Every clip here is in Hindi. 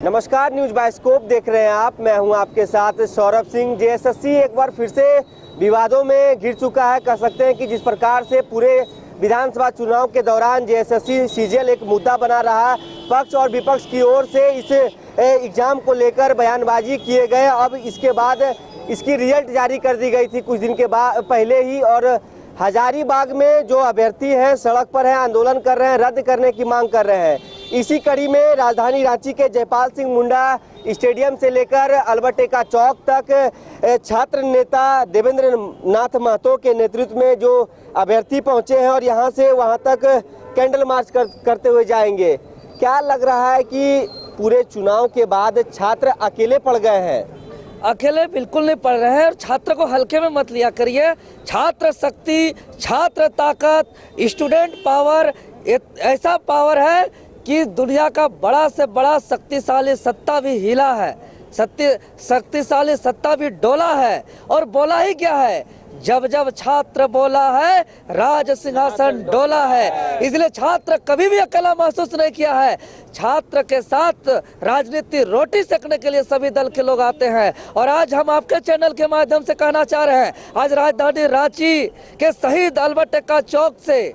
नमस्कार, न्यूज बाइस्कोप देख रहे हैं आप। मैं हूं आपके साथ सौरभ सिंह। जेएसएससी एक बार फिर से विवादों में घिर चुका है। कह सकते हैं कि जिस प्रकार से पूरे विधानसभा चुनाव के दौरान जेएसएससी सीजीएल एक मुद्दा बना रहा, पक्ष और विपक्ष की ओर से इस एग्जाम को लेकर बयानबाजी किए गए। अब इसके बाद इसकी रिजल्ट जारी कर दी गई थी कुछ दिन के बाद पहले ही, और हजारीबाग में जो अभ्यर्थी हैं सड़क पर हैं, आंदोलन कर रहे हैं, रद्द करने की मांग कर रहे हैं। इसी कड़ी में राजधानी रांची के जयपाल सिंह मुंडा स्टेडियम से लेकर अल्बर्ट एक्का चौक तक छात्र नेता देवेंद्र नाथ महतो के नेतृत्व में जो अभ्यर्थी पहुंचे हैं और यहां से वहां तक कैंडल मार्च करते हुए जाएंगे। क्या लग रहा है कि पूरे चुनाव के बाद छात्र अकेले पड़ गए हैं? अकेले बिल्कुल नहीं पढ़ रहे हैं और छात्र को हल्के में मत लिया करिए। छात्र शक्ति, छात्र ताकत, स्टूडेंट पावर ऐसा पावर है कि दुनिया का बड़ा से बड़ा शक्तिशाली सत्ता भी हिला है, शक्तिशाली सत्ता भी डोला है। और बोला ही क्या है, जब जब छात्र बोला है राज सिंहासन डोला है। इसलिए छात्र कभी भी अकेला महसूस नहीं किया है। छात्र के साथ राजनीति रोटी सेकने के लिए सभी दल के लोग आते हैं। और आज हम आपके चैनल के माध्यम से कहना चाह रहे हैं, आज राजधानी रांची के शहीद अल्बर्ट एक्का चौक से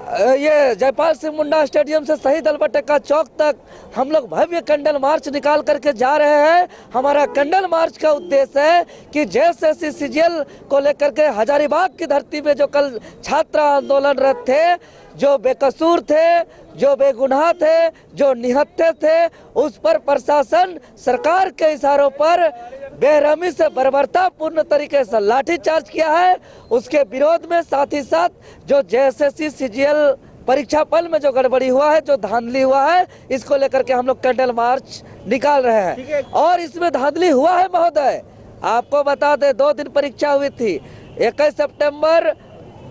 ये जयपाल सिंह मुंडा स्टेडियम से शहीद अल्बर्ट एक्का चौक तक हम लोग भव्य कैंडल मार्च निकाल करके जा रहे हैं। हमारा कैंडल मार्च का उद्देश्य है कि जेएसएससी सीजीएल को लेकर के हजारीबाग की धरती में जो कल छात्र आंदोलनरत थे, जो बेकसूर थे, जो बेगुनाह थे, जो निहत्थे थे, उस पर प्रशासन सरकार के इशारों पर बेरहमी से बर्बरतापूर्ण तरीके से लाठीचार्ज किया है। उसके विरोध में साथ ही साथ जो जेएसएससी सीजीएल परीक्षा फल में जो गड़बड़ी हुआ है, जो धांधली हुआ है, इसको लेकर के हम लोग कैंडल मार्च निकाल रहे हैं। और इसमें धांधली हुआ है महोदय, आपको बता दें 2 दिन परीक्षा हुई थी, 21 सितंबर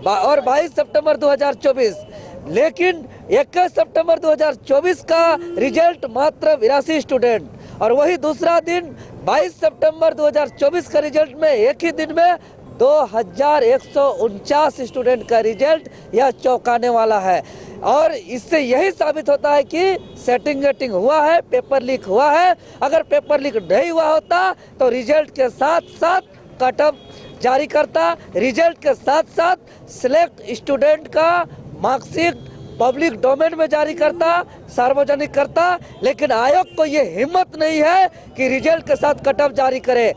और 22 सितंबर 2024। लेकिन 21 सितंबर 2024 का रिजल्ट मात्र 82 स्टूडेंट, और वही दूसरा दिन 22 सितंबर 2024 का रिजल्ट में एक ही दिन में 2149 स्टूडेंट का रिजल्ट यह चौंकाने वाला है। और इससे यही साबित होता है कि सेटिंग हुआ है, पेपर लीक हुआ है। अगर पेपर लीक नहीं हुआ होता तो रिजल्ट के साथ साथ कट ऑफ जारी करता, रिजल्ट के साथ साथ सिलेक्ट स्टूडेंट का मार्कशीट पब्लिक डोमेन में जारी करता, सार्वजनिक करता। लेकिन आयोग को ये हिम्मत नहीं है कि रिजल्ट के साथ कट ऑफ जारी करे।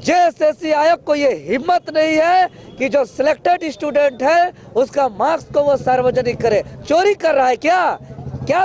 जेएसएससी आयोग को ये हिम्मत नहीं है कि जो सिलेक्टेड स्टूडेंट है उसका मार्क्स को वो सार्वजनिक करे। चोरी कर रहा है क्या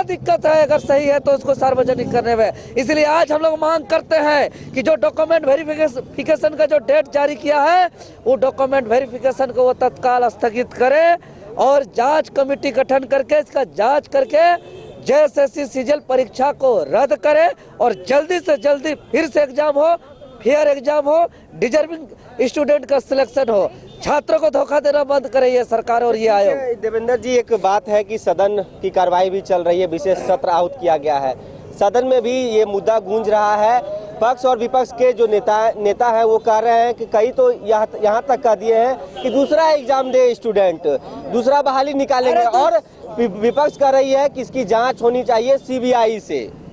दिक्कत है? अगर सही है तो उसको सार्वजनिक करने में। इसलिए आज हम लोग मांग करते हैं कि जो डॉक्यूमेंट वेरिफिकेशन का जो डेट जारी किया है, वो डॉक्यूमेंट वेरिफिकेशन को वो तत्काल स्थगित करे और जांच कमेटी गठन करके इसका जांच करके जेएसएससी सीजीएल परीक्षा को रद्द करे और जल्दी से जल्दी फिर से एग्जाम हो, फेयर एग्जाम हो, डिजर्विंग स्टूडेंट का सिलेक्शन हो। छात्रों को धोखा देना बंद करे ये सरकार और ये आयोग। देवेंद्र जी, एक बात है कि सदन की कार्रवाई भी चल रही है, विशेष सत्र आहूत किया गया है, सदन में भी ये मुद्दा गूंज रहा है। पक्ष और विपक्ष के जो नेता हैं वो कह रहे हैं कि कई तो यहाँ तक कह दिए हैं कि दूसरा एग्जाम दे स्टूडेंट, दूसरा बहाली निकालेंगे। और विपक्ष कह रही है कि इसकी जांच होनी चाहिए सीबीआई से।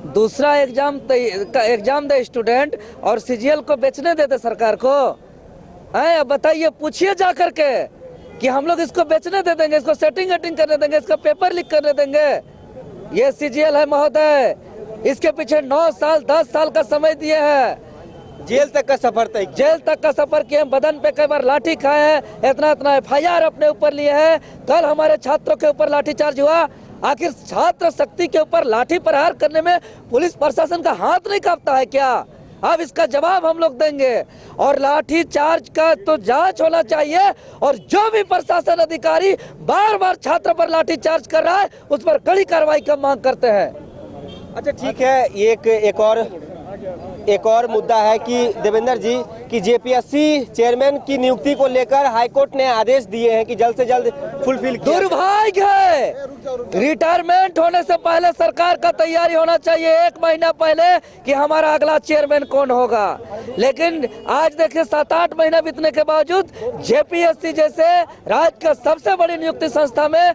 दूसरा एग्जाम दे स्टूडेंट और सीजीएल को बेचने देते सरकार को? अब बताइए, पूछिए जा करके कि हम लोग इसको बेचने दे देंगे, इसको सेटिंग करने देंगे, इसका पेपर लीक करने देंगे? ये सीजीएल है महोदय, इसके पीछे 9 साल 10 साल का समय दिए हैं। जेल तक का सफर किए, बदन पे कई बार लाठी खाए हैं, इतना एफआईआर अपने ऊपर लिए हैं। कल हमारे छात्रों के ऊपर लाठीचार्ज हुआ। आखिर छात्र शक्ति के ऊपर लाठी प्रहार करने में पुलिस प्रशासन का हाथ नहीं कांपता है क्या? अब इसका जवाब हम लोग देंगे। और लाठी चार्ज का तो जांच होना चाहिए, और जो भी प्रशासन अधिकारी बार बार छात्र पर लाठी चार्ज कर रहा है उस पर कड़ी कार्रवाई की मांग करते हैं। अच्छा ठीक है, एक और मुद्दा है कि देवेंद्र जी कि जेपीएससी चेयरमैन की नियुक्ति को लेकर हाईकोर्ट ने आदेश दिए हैं कि जल्द से जल्द फुलफिल किया। दुर्भाग्य है, रिटायरमेंट होने से पहले सरकार का तैयारी होना चाहिए 1 महीना पहले कि हमारा अगला चेयरमैन कौन होगा। लेकिन आज देखिए 7-8 महीना बीतने के बावजूद जेपीएससी जैसे राज्य का सबसे बड़ी नियुक्ति संस्था में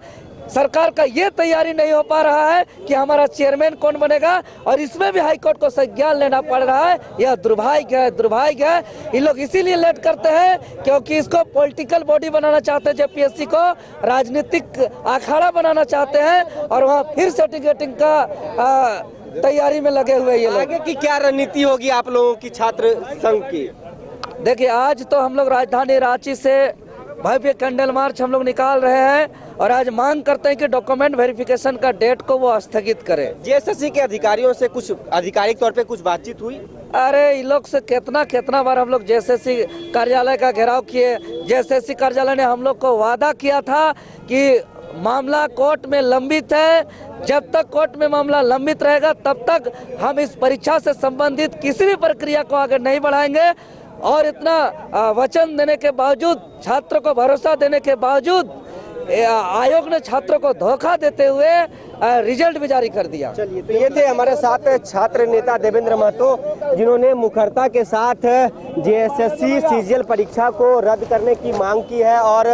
सरकार का ये तैयारी नहीं हो पा रहा है कि हमारा चेयरमैन कौन बनेगा, और इसमें भी हाईकोर्ट को संज्ञान लेना पड़ रहा है। यह दुर्भाग्य है। ये लोग इसीलिए लेट करते हैं क्योंकि इसको पॉलिटिकल बॉडी बनाना चाहते हैं, जेपीएससी को राजनीतिक अखाड़ा बनाना चाहते हैं, और वहाँ फिर सर्टिफिकेटिंग का तैयारी में लगे हुए ये लोग। आगे की क्या रणनीति होगी आप लोगों की छात्र संघ की? देखिए, आज तो हम लोग राजधानी रांची से भव्य कैंडल मार्च हम लोग निकाल रहे हैं, और आज मांग करते हैं कि डॉक्यूमेंट वेरिफिकेशन का डेट को वो स्थगित करें। जेएसएससी के अधिकारियों से कुछ आधिकारिक तौर पे कुछ बातचीत हुई? अरे इन लोग से कितना बार हम लोग जेएसएससी कार्यालय का घेराव किए। जेएसएससी कार्यालय ने हम लोग को वादा किया था कि मामला कोर्ट में लंबित है, जब तक कोर्ट में मामला लंबित रहेगा तब तक हम इस परीक्षा से संबंधित किसी भी प्रक्रिया को आगे नहीं बढ़ाएंगे। और इतना वचन देने के बावजूद, छात्रों को भरोसा देने के बावजूद आयोग ने छात्रों को धोखा देते हुए रिजल्ट भी जारी कर दिया। चलिए, तो ये थे हमारे साथ छात्र नेता देवेंद्र महतो, जिन्होंने मुखरता के साथ जेएसएससी सीजीएल परीक्षा को रद्द करने की मांग की है, और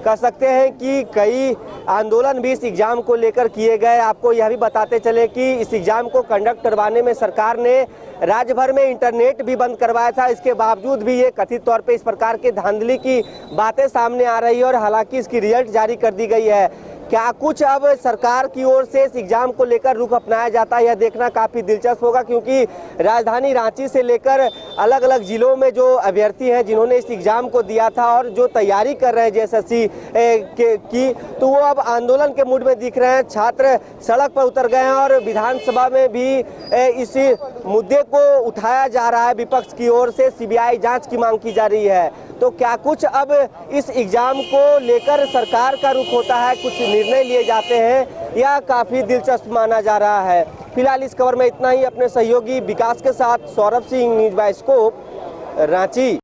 कह सकते हैं कि कई आंदोलन भी इस एग्जाम को लेकर किए गए। आपको यह भी बताते चले कि इस एग्जाम को कंडक्ट करवाने में सरकार ने राज्य भर में इंटरनेट भी बंद करवाया था। इसके बावजूद भी ये कथित तौर पे इस प्रकार के धांधली की बातें सामने आ रही है, और हालांकि इसकी रिजल्ट जारी कर दी गई है। क्या कुछ अब सरकार की ओर से इस एग्जाम को लेकर रुख अपनाया जाता है, यह देखना काफ़ी दिलचस्प होगा, क्योंकि राजधानी रांची से लेकर अलग अलग जिलों में जो अभ्यर्थी हैं जिन्होंने इस एग्जाम को दिया था और जो तैयारी कर रहे हैं जेएसएससी की, तो वो अब आंदोलन के मूड में दिख रहे हैं। छात्र सड़क पर उतर गए हैं, और विधानसभा में भी इस मुद्दे को उठाया जा रहा है। विपक्ष की ओर से सीबीआई जाँच की मांग की जा रही है। तो क्या कुछ अब इस एग्जाम को लेकर सरकार का रुख होता है, कुछ निर्णय लिए जाते हैं, यह काफ़ी दिलचस्प माना जा रहा है। फिलहाल इस खबर में इतना ही। अपने सहयोगी विकास के साथ Saurabh Singh, news bye scope, Ranchi.